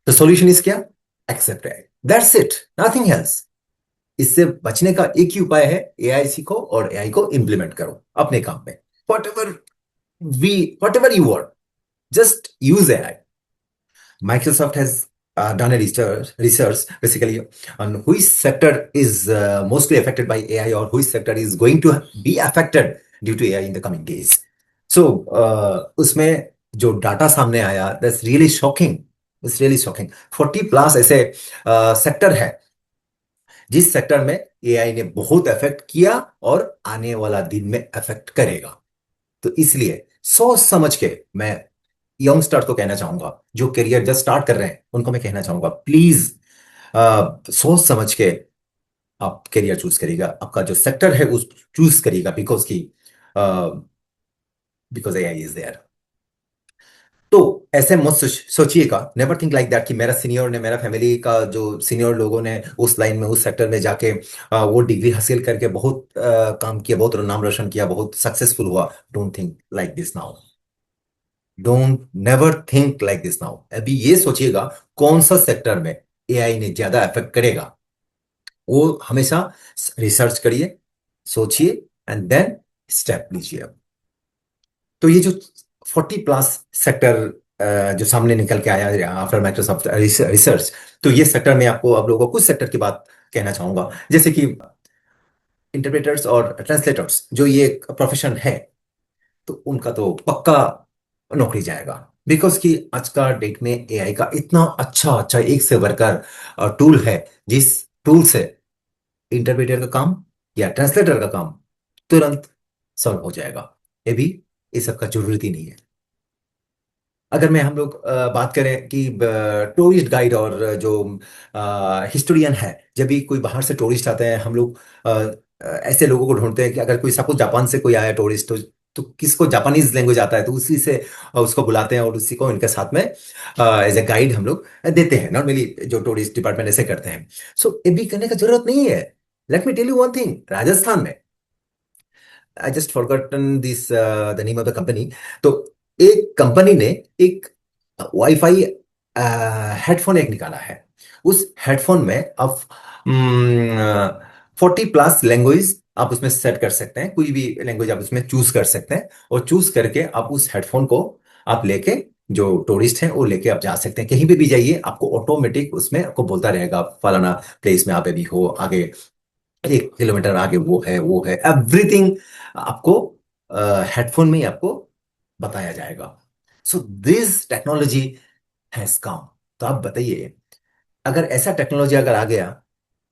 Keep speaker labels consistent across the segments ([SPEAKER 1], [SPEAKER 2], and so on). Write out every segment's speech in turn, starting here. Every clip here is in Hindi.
[SPEAKER 1] तो सॉल्यूशन इज क्या? Except AI, that's it, nothing else. इससे बचने का एक ही उपाय है, एआई सीखो और एआई को इंप्लीमेंट करो अपने काम में। Whatever we whatever you want, just use AI. Microsoft has done a research basically on which sector is mostly affected by AI, or which sector is going to be affected due to AI in the coming days. So उसमें जो डाटा सामने आया, that's really shocking. It's really shocking. 40 plus ऐसे सेक्टर है जिस सेक्टर में एआई ने बहुत इफेक्ट किया और आने वाला दिन में इफेक्ट करेगा। तो इसलिए सोच समझ के मैं यंगस्टर को कहना चाहूंगा, जो करियर जस्ट स्टार्ट कर रहे हैं उनको मैं कहना चाहूंगा, प्लीज सोच समझ के आप करियर चूज करिएगा, आपका जो सेक्टर है उस चूज करिएगा, बिकॉज एआई इज देयर। तो ऐसे मत सोचिएगा, नेवर थिंक लाइक दैट कि मेरा सीनियर ने, मेरा फैमिली का जो सीनियर लोगों ने उस लाइन में, उस सेक्टर में जाके वो डिग्री हासिल करके बहुत काम किया, बहुत नाम रोशन किया, बहुत सक्सेसफुल हुआ। Don't think like this now. Don't never think like this now. अभी ये सोचिएगा कौन सा सेक्टर में एआई ने ज्यादा इफेक्ट करेगा, वो हमेशा रिसर्च करिए, सोचिए एंड देन स्टेप लीजिए। तो ये जो 40 प्लस सेक्टर जो सामने निकल के आया आफ्टर माइक्रोसॉफ्ट रिसर्च, तो ये सेक्टर में आपको, आप लोगों को कुछ सेक्टर की बात कहना चाहूंगा, जैसे कि इंटरप्रेटर्स और ट्रांसलेटर्स, जो ये प्रोफेशन है, तो उनका तो पक्का नौकरी जाएगा। बिकॉज कि आज का डेट में एआई का इतना अच्छा अच्छा एक से बढ़कर टूल है, जिस टूल से इंटरप्रेटर का काम या ट्रांसलेटर का काम तुरंत सॉल्व हो जाएगा। ये भी, ये सब का जरूरत ही नहीं है। अगर मैं हम लोग बात करें कि टूरिस्ट गाइड और जो हिस्टोरियन है, जब भी कोई बाहर से टूरिस्ट आते हैं, हम लोग ऐसे लोगों को ढूंढते हैं कि अगर कोई सपोज जापान से कोई आया टूरिस्ट, तो किसको जापानीज लैंग्वेज आता है, तो उसी से उसको बुलाते हैं और उसी को इनके साथ में एज ए गाइड हम लोग देते हैं। नॉर्मली जो टूरिस्ट डिपार्टमेंट ऐसे करते हैं। सो ये भी करने का जरूरत नहीं है। Let me tell you one thing, Rajasthan में, I just forgotten this the name of the company. तो एक कंपनी ने एक वाईफाई हेडफोन एक निकाला है। उस हेडफोन में आप 40 प्लस लैंग्वेज आप उसमें सेट कर सकते हैं, कोई भी लैंग्वेज आप उसमें चूज कर सकते हैं, और चूज करके आप उस हेडफोन को आप लेके, जो टूरिस्ट हैं वो लेके आप जा सकते हैं, कहीं पे भी जाइए, आपको ऑटोमेटिक उसमें आपको बोलता रहेगा फलाना प्लेस में आप अभी हो, आगे 1 किलोमीटर आगे वो है, वो है, एवरीथिंग आपको हेडफोन में ही आपको बताया जाएगा। So this technology has come. तो आप बताइए, अगर ऐसा टेक्नोलॉजी अगर आ गया,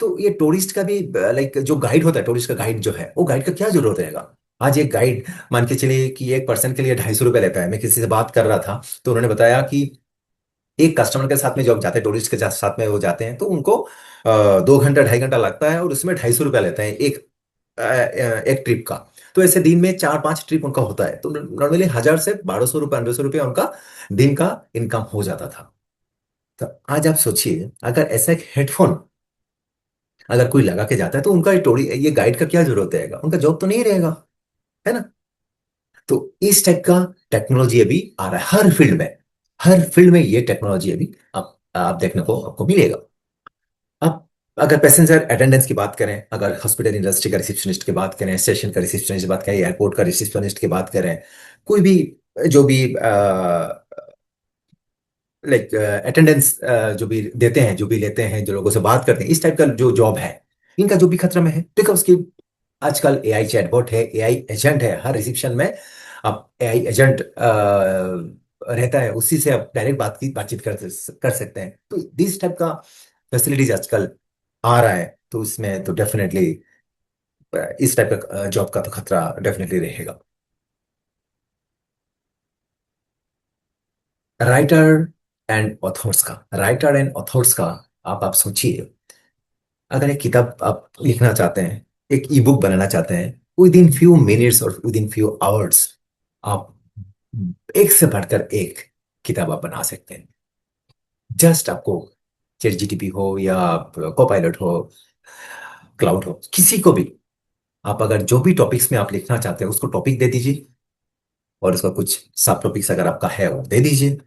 [SPEAKER 1] तो ये टूरिस्ट का भी, लाइक जो गाइड होता है, टूरिस्ट का गाइड जो है, वो गाइड का क्या जरूरत रहेगा? आज एक गाइड, मान के चलिए कि एक पर्सन के लिए 250 रुपये लेता है। मैं किसी से बात कर रहा था, तो उन्होंने बताया कि एक कस्टमर के साथ में जब जाते हैं, टूरिस्ट के साथ में वो जाते हैं, तो उनको 2 घंटा 2.5 घंटा लगता है, और उसमें 250 रुपया लेते हैं एक ट्रिप का। तो ऐसे दिन में 4-5 ट्रिप उनका होता है, तो नॉर्मली 1,000 से 1,200 रुपये, 1,500 रुपये उनका दिन का इनकम हो जाता था। तो आज आप सोचिए, अगर ऐसा एक हेडफोन अगर कोई लगा के जाता है, तो उनका ये गाइड का क्या जरूरत रहेगा? उनका जॉब तो नहीं रहेगा, है ना? तो इस टाइप का टेक्नोलॉजी अभी आ रहा है हर फील्ड में। हर फील्ड में ये टेक्नोलॉजी अभी आप देखने को आपको मिलेगा। अब अगर पैसेंजर अटेंडेंस की बात करें, अगर हॉस्पिटल इंडस्ट्री का रिसेप्शनिस्ट की बात करें, स्टेशन का रिसेप्शनिस्ट की बात करें, एयरपोर्ट का रिसेप्शनिस्ट की बात करें, कोई भी जो भी लाइक अटेंडेंस जो भी देते हैं, जो भी लेते हैं, जो लोगों से बात करते हैं, इस टाइप का जो जॉब है, इनका जो भी खतरा में है, देखो उसकी आजकल एआई चैटबॉट है, एआई एजेंट है हर रिसेप्शन में। आप एआई एजेंट रहता है, उसी से आप डायरेक्ट बातचीत कर सकते हैं। तो दिस टाइप का फैसिलिटीज आजकल आ रहा है, तो इसमें तो डेफिनेटली इस टाइप का जॉब का तो खतरा डेफिनेटली रहेगा। राइटर राइटर एंड ऑथर्स का आप सोचिए, अगर एक किताब आप लिखना चाहते हैं, एक ई बुक बनाना चाहते हैं, विद इन फ्यू मिनट्स और विद इन फ्यू आवर्स आप एक से बढ़कर एक किताब आप बना सकते हैं। जस्ट आपको चैट जीटीपी हो या कोपायलट हो, क्लाउड हो, किसी को भी, आप अगर जो भी टॉपिक्स में आप लिखना चाहते हैं उसको टॉपिक दे दीजिए, और उसका कुछ सब टॉपिक्स अगर आपका है वो दे दीजिए,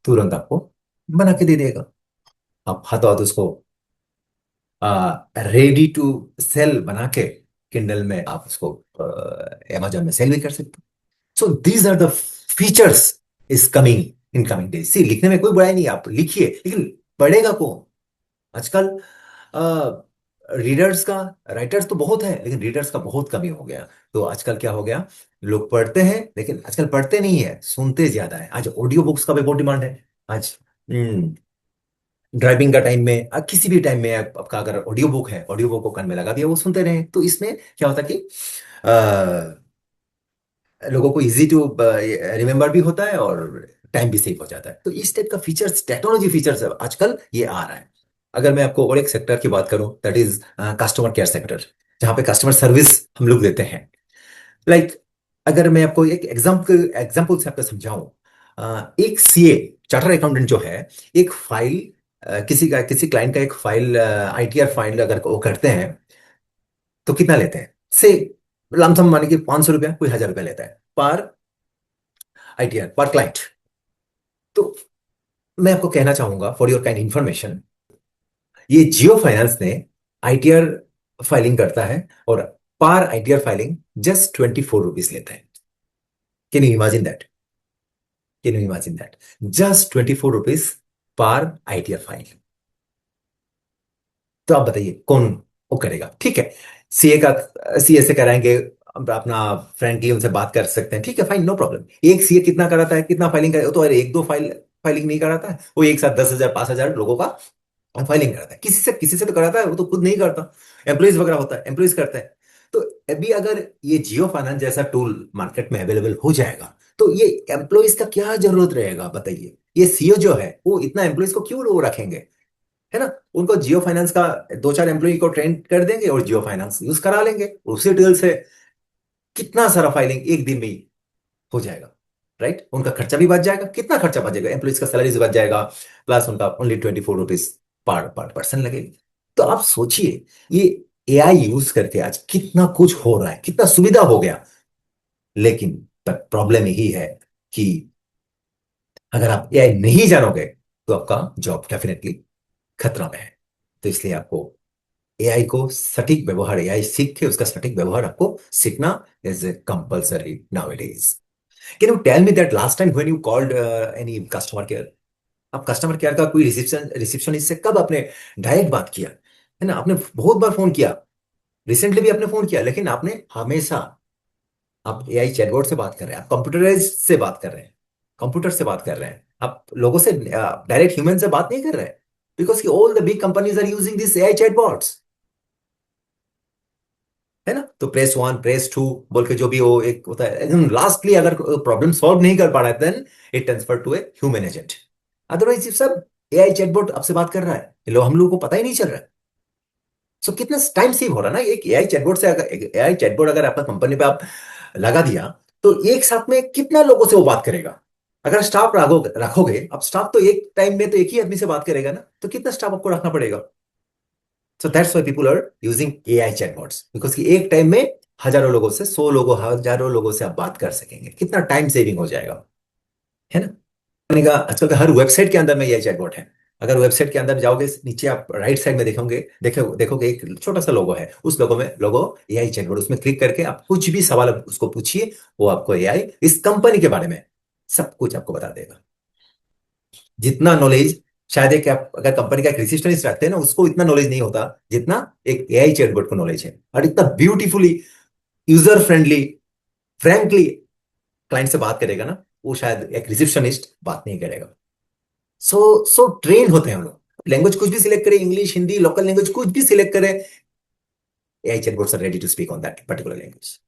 [SPEAKER 1] तुरंत आपको बना के दे देगा। आप हाथों हाथ उसको रेडी टू सेल बना के किंडल में आप उसको अमेजोन में सेल भी कर सकते हो। So these are the features is coming in coming days. See, लिखने में कोई बुराई नहीं है, आप लिखिए, लेकिन पढ़ेगा कौन आजकल? रीडर्स का, राइटर्स तो बहुत है लेकिन रीडर्स का बहुत कमी हो गया। तो आजकल क्या हो गया, लोग पढ़ते हैं लेकिन आजकल पढ़ते नहीं है, सुनते ज्यादा है। आज ऑडियो बुक्स का भी बहुत डिमांड है। आज ड्राइविंग का टाइम में, किसी भी टाइम में आपका अगर ऑडियो बुक है, ऑडियो बुक को कान में लगा दिया, वो सुनते रहे। तो इसमें क्या होता है कि लोगों को इजी टू रिमेम्बर भी होता है और टाइम भी सेव हो जाता है। तो इस टाइप का फीचर्स, टेक्नोलॉजी फीचर्स आजकल ये आ रहा है। अगर मैं आपको और एक सेक्टर की बात करूं, that is customer care sector, जहां पे कस्टमर सर्विस हम लोग देते हैं। लाइक अगर मैं आपको एक एग्जाम्पल से आपको समझाऊं, एक सीए, चार्टर अकाउंटेंट जो है, एक फाइल, किसी क्लाइंट का एक फाइल, आईटीआर फाइल अगर वो करते हैं, तो कितना लेते हैं से, लमसम माने कि 500 रुपया, कोई 1000 रुपया लेता है पर आईटीआर, पर क्लाइंट। तो मैं आपको कहना चाहूंगा, फॉर योर काइंड इंफॉर्मेशन, ये जियो फाइनेंस ने आईटीआर फाइलिंग करता है और पर आईटीआर फाइलिंग जस्ट 24 रुपीज लेता है। Can you imagine that? Can you imagine that? Just 24 rupees per ITR file. तो आप बताइए कौन वो करेगा? ठीक है, सीए का, सीए से कराएंगे, अपना फ्रेंकली उनसे बात कर सकते हैं, ठीक है, फाइन, नो प्रॉब्लम। एक सीए कितना कराता है, कितना फाइलिंग कराता है? वो तो अरे एक दो फाइलिंग नहीं कराता है, वो एक साथ 10,000 5,000 लोगों का फाइलिंग कराता है। किसी से तो कराता है, वो तो खुद नहीं करता। एम्प्लॉइज वगैरह होता है, एम्प्लॉइज करते हैं। तो अभी अगर ये जियो फाइनेंस जैसा टूल मार्केट में अवेलेबल हो जाएगा, तो ये एम्प्लॉइज का क्या जरूरत रहेगा बताइए? ये सीईओ जो है वो इतना एम्प्लॉइज को क्यों वो रखेंगे, है ना? उनको जियो फाइनेंस का दो चार एम्प्लॉय को ट्रेन कर देंगे और जियो फाइनेंस यूज करा लेंगे, उसी टूल से कितना सारा फाइलिंग एक दिन में ही हो जाएगा। राइट, उनका खर्चा भी बच जाएगा। कितना खर्चा बचेगा? एम्प्लॉइज का सैलरीज बच जाएगा, प्लस उनका ओनली 24 रुपीज पर पर पर्सन लगेगी। तो आप सोचिए, ये एआई यूज करके आज कितना कुछ हो रहा है, कितना सुविधा हो गया। लेकिन प्रॉब्लम यही है कि अगर आप एआई नहीं जानोगे तो आपका जॉब डेफिनेटली खतरा में है। तो इसलिए आपको एआई को सटीक व्यवहार, एआई सीख के उसका सटीक व्यवहार आपको सीखना is compulsory nowadays. Can you tell me that last time when you called any customer care, आप कस्टमर केयर का कोई रिसेप्शनिस्ट से कब आपने डायरेक्ट बात किया? है ना, आपने बहुत बार फोन किया, रिसेंटली भी आपने फोन किया, लेकिन आपने हमेशा, आप एआई चैटबॉट से बात कर रहे हैं, आप कंप्यूटराइज से बात कर रहे हैं, कंप्यूटर से बात कर रहे हैं, आप लोगों से डायरेक्ट ह्यूमन से बात नहीं कर रहे हैं। Because all the big companies are using this AI chatbots, है ना? तो प्रेस वन, प्रेस टू बोल के जो भी वो एक होता है, एकदम लास्टली अगर प्रॉब्लम सॉल्व नहीं कर पा रहा है, then it transfer to a human agent. Otherwise ये सब एआई चैटबॉट आपसे बात कर रहा है, ये लोग, हम लोगों को पता ही नहीं चल रहा है। सो कितना टाइम सेव हो रहा है ना एक एआई चैटबॉट से। अगर एआई चैटबॉट अगर आपका कंपनी पे आप लगा दिया, तो एक साथ में कितना लोगों से वो बात करेगा? अगर स्टाफ रखोगे, अब स्टाफ तो एक टाइम में तो एक ही आदमी से बात करेगा ना, तो कितना स्टाफ आपको रखना पड़ेगा? So that's why people are using AI chatbots, because कि एक टाइम में हजारों लोगों से, 100 लोगों, हजारों लोगों से आप बात कर सकेंगे। कितना टाइम सेविंग हो जाएगा, है ना? मैंने कहा आजकल का हर वेबसाइट के अंदर में एआई चैटबॉट है। अगर वेबसाइट के अंदर जाओगे, नीचे आप राइट साइड में देखोगे, देखोगे एक छोटा सा लोगो है, उस लोगो में लोगो एआई चैटबॉट, उसमें क्लिक करके आप कुछ भी सवाल उसको पूछिए, वो आपको एआई इस कंपनी के बारे में सब कुछ आपको बता देगा। जितना नॉलेज शायद एक अगर कंपनी का एक रिसेप्शनिस्ट रखते हैं ना, उसको इतना नॉलेज नहीं होता जितना एक एआई चैटबॉट को नॉलेज है। और इतना beautifully, user friendly, frankly client से बात करेगा ना, वो शायद एक रिसेप्शनिस्ट बात नहीं करेगा। सो ट्रेन होते हैं हम लोग, लैंग्वेज कुछ भी सिलेक्ट करें, इंग्लिश, हिंदी, लोकल लैंग्वेज कुछ भी सिलेक्ट करें, AI chatbots are ready to speak on that particular language.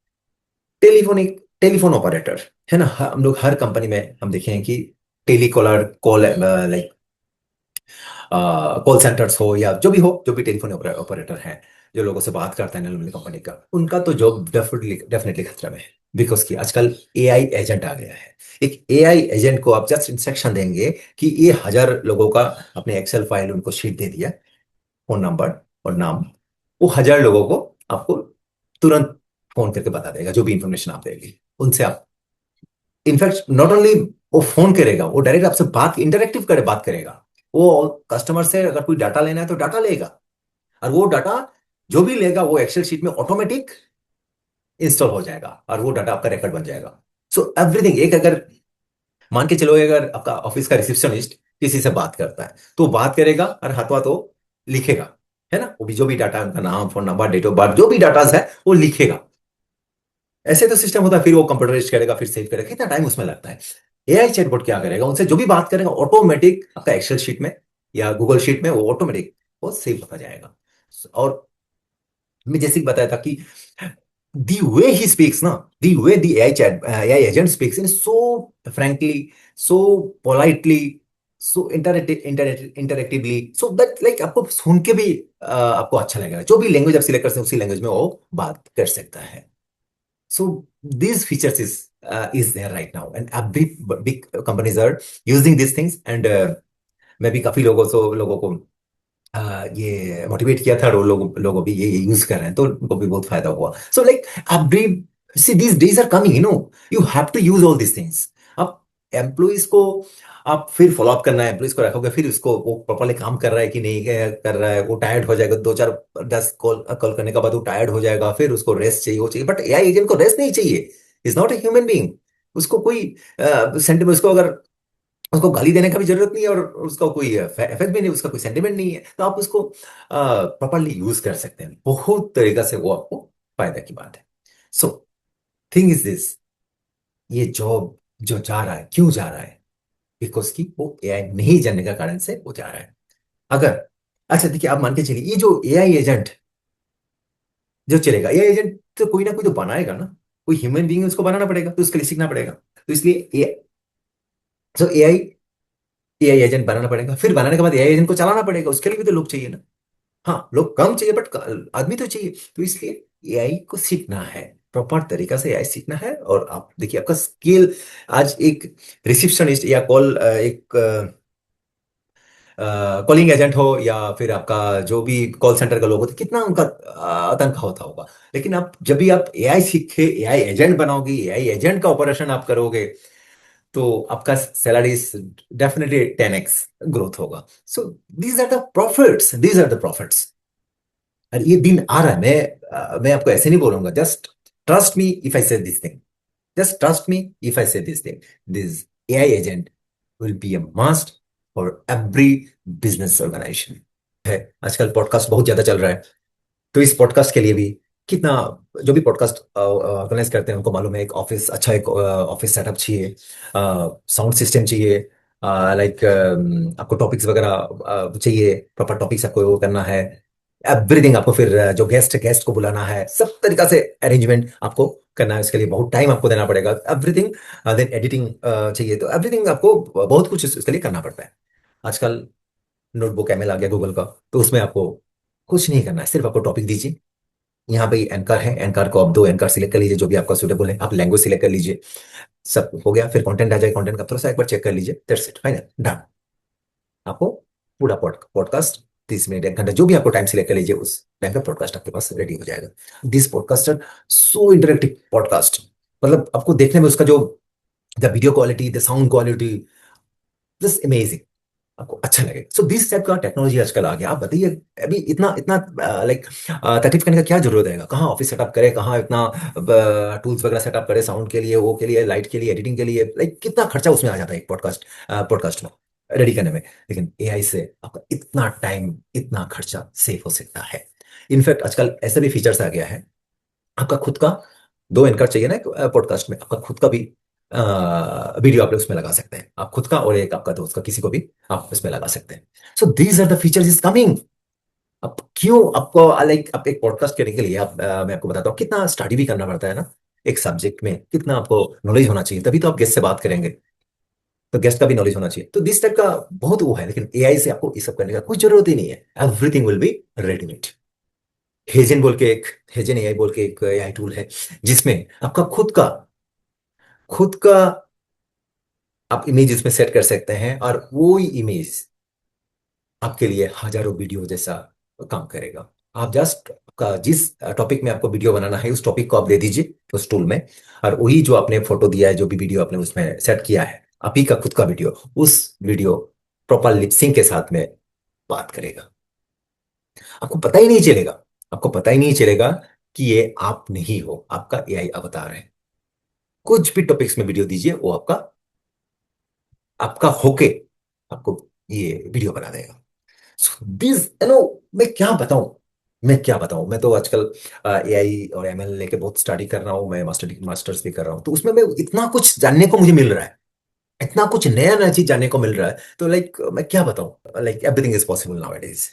[SPEAKER 1] Telephonic, telephone operator, है ना, हम लोग हर कंपनी में हम देखे हैं कि telecaller call, like call centres हो या जो भी हो, जो भी टेलीफोन ऑपरेटर हैं, जो लोगों से बात करता है नॉर्मली कंपनी का, उनका तो जॉब डेफिनेटली डेफिनेटली खतरा में है। बिकॉज कि आजकल एआई एजेंट आ गया है। एक एआई एजेंट को आप जस्ट इंस्ट्रक्शन देंगे कि ये 1000 लोगों का अपने एक्सेल फाइल उनको शीट दे दिया, फोन नंबर और नाम, वो 1000 लोगों को आपको तुरंत फोन करके बता देगा, जो भी इंफॉर्मेशन आप देंगे उनसे आप, इनफैक्ट नॉट ओनली वो फोन करेगा, वो डायरेक्ट आपसे बात, इंटरेक्टिव करे बात करेगा। वो कस्टमर से अगर कोई डाटा लेना है तो डाटा लेगा, और वो डाटा जो भी लेगा वो एक्सेल शीट में ऑटोमेटिक इंस्टॉल हो जाएगा, और वो डाटा आपका रिकॉर्ड बन जाएगा। सो एवरीथिंग, एक अगर मान के चलो, अगर आपका ऑफिस का रिसेप्शनिस्ट किसी से बात करता है तो वो बात करेगा और हाथों हाथ वो लिखेगा, है ना, वो भी जो भी डाटा है, उनका नाम, phone number, date of birth, जो भी डाटा है वो लिखेगा। ऐसे तो सिस्टम होता है, फिर वो कंप्यूटराइज करेगा, फिर सेव करेगा, कितना टाइम उसमें लगता है। एआई चैटबॉट क्या करेगा, उनसे जो भी बात करेगा ऑटोमेटिक आपका एक्सेल शीट में या गूगल शीट में वो ऑटोमेटिक वो सेव होता जाएगा। और मैं जैसे कि बताया था कि the way he speaks ना, the way the AI agent speaks in so frankly, so politely, so interactively, so that like आपको सुन के भी आपको अच्छा लगेगा। जो भी लैंग्वेज आप सिलेक्ट करते हैं उसी लैंग्वेज में वो बात कर सकता है। So these features is there right now, and every big companies are using these things, and मैं भी काफी लोगों को ये मोटिवेट किया था, और वो लोगों भी ये यूज कर रहे हैं, तो उनको भी बहुत फायदा हुआ। So like upgrade, see these days are coming, you have to use all these things. अब एम्प्लॉइज को आप फिर फॉलो अप करना है, एम्प्लॉइज को रखोगे, फिर उसको वो प्रॉपरली काम कर रहा है कि नहीं कर रहा है, वो टायर्ड हो जाएगा, 2 4 10 कॉल कॉल करने के बाद वो टायर्ड हो जाएगा, फिर उसको रेस्ट चाहिए, वो चाहिए, बट एआई एजेंट को रेस्ट नहीं चाहिए। Is not a human being. उसको कोई सेंटिमेंट, उसको अगर उसको गाली देने का भी जरूरत नहीं है, और उसका कोई इफेक्ट भी नहीं, उसका कोई सेंटिमेंट नहीं है, तो आप उसको प्रॉपरली यूज कर सकते हैं, बहुत तरीका से वो आपको फायदा की बात है। सो थिंग इज दिस, ये जॉब जो जा रहा है, क्यों जा रहा है? बिकॉज की वो एआई नहीं जानने का कारण से वो जा रहा है। अगर, अच्छा देखिए, आप मान के चलिए, ये जो एआई एजेंट जो चलेगा, एआई एजेंट तो कोई ना कोई तो बनाएगा ना, कोई ह्यूमन बीइंग उसको बनाना पड़ेगा, तो उसके लिए सीखना पड़ेगा। तो इसलिए एआई एआई एजेंट बनाना पड़ेगा, फिर बनाने के बाद एआई एजेंट को चलाना पड़ेगा, उसके लिए भी तो लोग चाहिए ना। हाँ, लोग कम चाहिए, बट आदमी तो चाहिए। तो इसलिए एआई को सीखना है, प्रॉपर तरीका से एआई सीखना है। और आप देखिए, आपका स्किल आज एक रिसेप्शनिस्ट या एक कॉलिंग एजेंट हो, या फिर आपका जो भी कॉल सेंटर का लोग होते, कितना उनका तनख्वाह होता होगा। लेकिन आप जब भी आप एआई सीखे, एआई एजेंट बनाओगे, एआई एजेंट का ऑपरेशन आप करोगे, तो आपका सैलरी डेफिनेटली 10x ग्रोथ होगा। So these are the profits, these are the profits. और ये दिन आ रहा है। मैं आपको ऐसे नहीं बोलूंगा, just trust me if I say this thing, just trust me if I say this thing, this AI agent will be a must for every business organisation. है, आजकल पॉडकास्ट बहुत ज्यादा चल रहा है, तो इस पॉडकास्ट के लिए भी कितना, जो भी पॉडकास्ट ऑर्गेनाइज करते हैं उनको मालूम है, एक ऑफिस, अच्छा एक ऑफिस सेटअप चाहिए, साउंड सिस्टम चाहिए, लाइक आपको टॉपिक्स वगैरह चाहिए, प्रॉपर टॉपिक्स आपको वो करना है, एवरीथिंग आपको, फिर जो गेस्ट गेस्ट को बुलाना है, सब तरीका से अरेंजमेंट आपको करना है, उसके लिए बहुत टाइम आपको देना पड़ेगा, एवरीथिंग। देन एडिटिंग चाहिए, तो एवरीथिंग आपको बहुत कुछ इसके लिए करना पड़ता है। आजकल नोटबुक एमएल आ गया गूगल का, तो उसमें आपको कुछ नहीं करना है, सिर्फ आपको टॉपिक दीजिए, यहाँ पे एंकर है, एंकर को आप 2 एंकर सिलेक्ट कर लीजिए, जो भी आपका सुटेबल है, आप लैंग्वेज सिलेक्ट कर लीजिए, सब हो गया। फिर कंटेंट आ जाए, कंटेंट का थोड़ा सा एक बार चेक कर लीजिए, दैट्स इट, फाइनल, डन। आपको पूरा पॉडकास्ट, 30 मिनट 1 घंटा, जो भी आपको टाइम सिलेक्ट कर लीजिए, उस टाइम का पॉडकास्ट आपके पास रेडी हो जाएगा। This podcaster so interactive podcast, मतलब आपको देखने में उसका जो the video quality, the sound quality, just amazing, आपको अच्छा लगे। सो दिस टाइप का टेक्नोलॉजी आजकल आ गया। आप बताइए, अभी इतना इतना लाइक तकलीफ करने का क्या जरूरत है? कहाँ ऑफिस सेटअप करे, कहाँ इतना टूल्स वगैरह सेटअप करे, साउंड के लिए, वो के लिए, लाइट के लिए, एडिटिंग के लिए, लाइक कितना खर्चा उसमें आ जाता है एक पॉडकास्ट में रेडी करने में। लेकिन एआई से आपका इतना टाइम, इतना खर्चा सेव हो सकता है। इनफैक्ट आजकल ऐसा भी फीचर्स आ गया है, आपका खुद का 2 एंकर चाहिए ना एक पॉडकास्ट में, आपका खुद का भी वीडियो आप उसमें लगा सकते हैं, आप खुद का और एक आपका दोस्त का, किसी को भी आप इसमें लगा सकते हैं। So these are the features is coming. अब क्यों आपको, लाइक आप एक पॉडकास्ट करने के लिए आप मैं आपको बताता हूँ, कितना स्टडी भी करना पड़ता है ना, एक सब्जेक्ट में कितना आपको नॉलेज होना चाहिए, तभी तो आप गेस्ट से बात करेंगे, तो गेस्ट का भी नॉलेज होना चाहिए। तो दिस टाइप का बहुत वो है, लेकिन एआई से आपको ये सब करने का कोई जरूरत ही नहीं है, एवरीथिंग विल बी रेडीमेड। हेजन बोल के एक, हेजन एआई बोल के एक एआई टूल है, जिसमें आपका खुद का आप इमेज इसमें सेट कर सकते हैं, और वो ही इमेज आपके लिए हजारों वीडियो जैसा काम करेगा। आप जस्ट का जिस टॉपिक में आपको वीडियो बनाना है, उस टॉपिक को आप दे दीजिए उस टूल में, और वही जो आपने फोटो दिया है, जो भी वीडियो आपने उसमें सेट किया है, आप ही का खुद का वीडियो, उस वीडियो प्रॉपर लिपसिंग के साथ में बात करेगा। आपको पता ही नहीं चलेगा, आपको पता ही नहीं चलेगा कि ये आप नहीं हो, आपका एआई अवतार है। कुछ भी टॉपिक्स में वीडियो दीजिए, वो आपका आपका होके आपको ये वीडियो बना देगा। दिस मैं क्या बताऊं, मैं क्या बताऊं। मैं तो आजकल एआई और एमएल लेके बहुत स्टडी कर रहा हूं, मैं मास्टर्स भी कर रहा हूं, तो उसमें मैं इतना कुछ जानने को मुझे मिल रहा है, इतना कुछ नया नया चीज जानने को मिल रहा है। तो लाइक मैं क्या बताऊं, like everything is possible now it is.